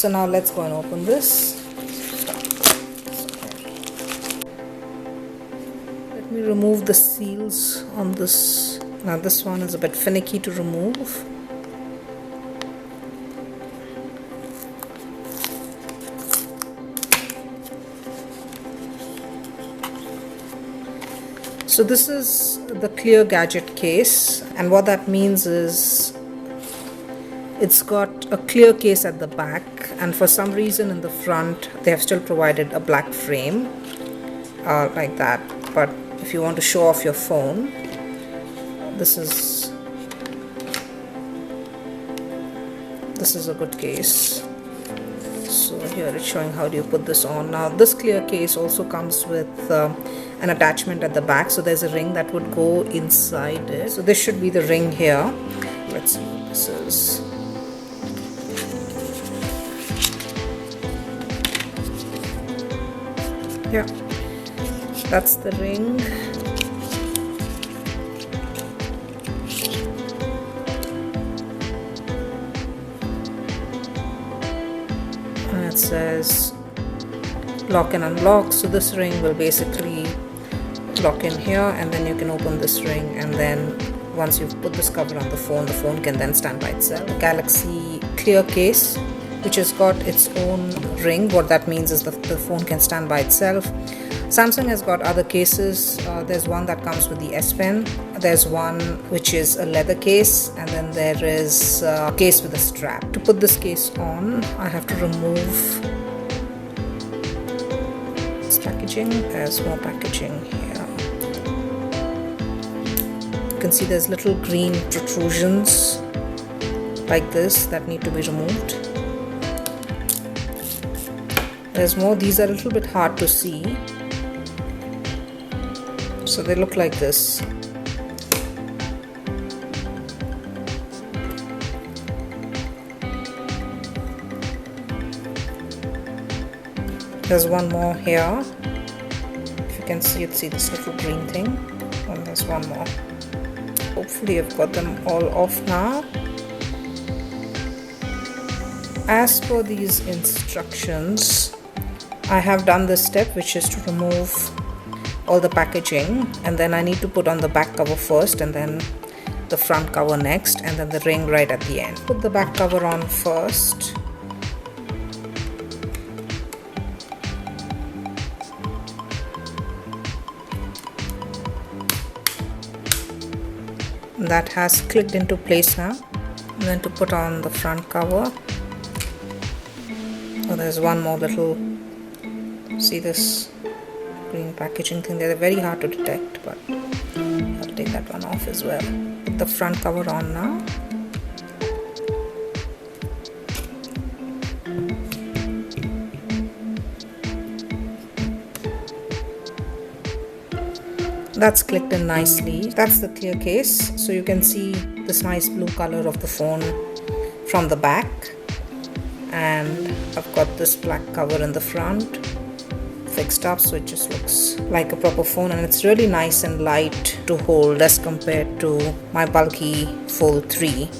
So now let's go and open this. Let me remove the seals on this. Now this one is a bit finicky to remove. So this is the clear Gadget case, and what that means is it's got a clear case at the back, and for some reason in the front they have still provided a black frame like that. But if you want to show off your phone, this is a good case. So here it's showing how do you put this on. Now this clear case also comes with an attachment at the back, so there's a ring that would go inside it. So this should be the ring here. Let's see what this is. Yeah, that's the ring. And it says lock and unlock. So this ring will basically lock in here, and then you can open this ring, and then once you've put this cover on the phone can then stand by itself. Galaxy clear case, which has got its own ring. What that means is that the phone can stand by itself. Samsung has got other cases. There's one that comes with the S Pen. There's one which is a leather case, and then there is a case with a strap. To put this case on, I have to remove this packaging. There's more packaging here. You can see there's little green protrusions like this that need to be removed. There's more. These are a little bit hard to see, so they look like this. There's one more here. If you can see, you'd see this little green thing, and there's one more. Hopefully I've got them all off now. As per these instructions, I have done this step, which is to remove all the packaging, and then I need to put on the back cover first, and then the front cover next, and then the ring right at the end. Put the back cover on first. That has clicked into place now. And then to put on the front cover. Oh, there's one more little, see this green packaging thing. They're very hard to detect, but I'll take that one off as well. Put the front cover on now. That's clicked in nicely. That's the clear case. So you can see this nice blue color of the phone from the back. And I've got this black cover in the front fixed up, so it just looks like a proper phone, and it's really nice and light to hold as compared to my bulky Fold 3.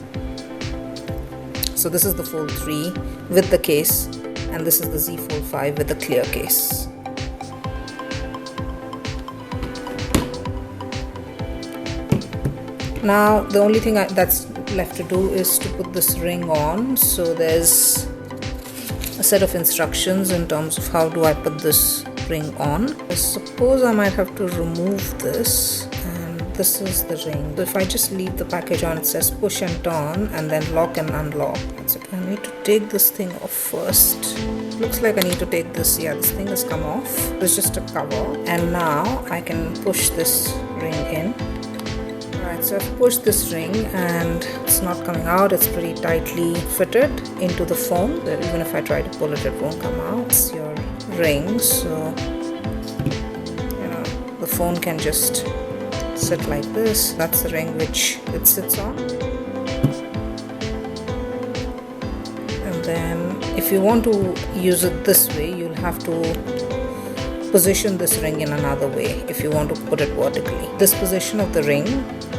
So this is the Fold 3 with the case, and this is the Z Fold 5 with the clear case. Now the only thing that's left to do is to put this ring on. So there's a set of instructions in terms of how do I put this ring on. I suppose I might have to remove this, and this is the ring. So if I just leave the package on, it says push and turn, and then lock and unlock. That's it. I need to take this thing off first. Looks like I need to take this. Yeah, this thing has come off. It's just a cover, and now I can push this ring in. Alright, so I've pushed this ring and it's not coming out. It's pretty tightly fitted into the phone. Even if I try to pull it, it won't come out. It's your ring, so the phone can just sit like this. That's the ring which it sits on. And then if you want to use it this way, you'll have to position this ring in another way if you want to put it vertically. This position of the ring,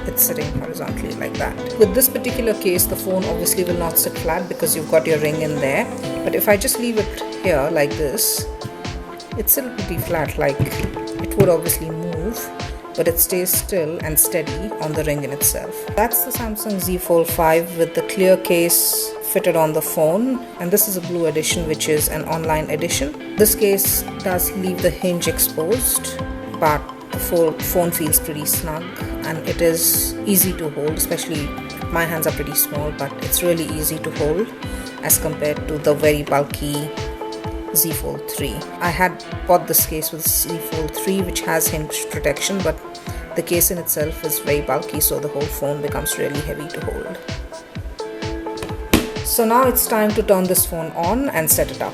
it's sitting horizontally like that. With this particular case, the phone obviously will not sit flat because you've got your ring in there. But if I just leave it here like this, it's still pretty flat. Like, it would obviously move, but it stays still and steady on the ring in itself. That's the Samsung Z Fold 5 with the clear case fitted on the phone, and this is a blue edition, which is an online edition. This case does leave the hinge exposed, but the phone feels pretty snug and it is easy to hold, especially my hands are pretty small, but it's really easy to hold as compared to the very bulky Z Fold 3. I had bought this case with Z Fold 3, which has hinge protection, but the case in itself is very bulky, so the whole phone becomes really heavy to hold. So now it's time to turn this phone on and set it up.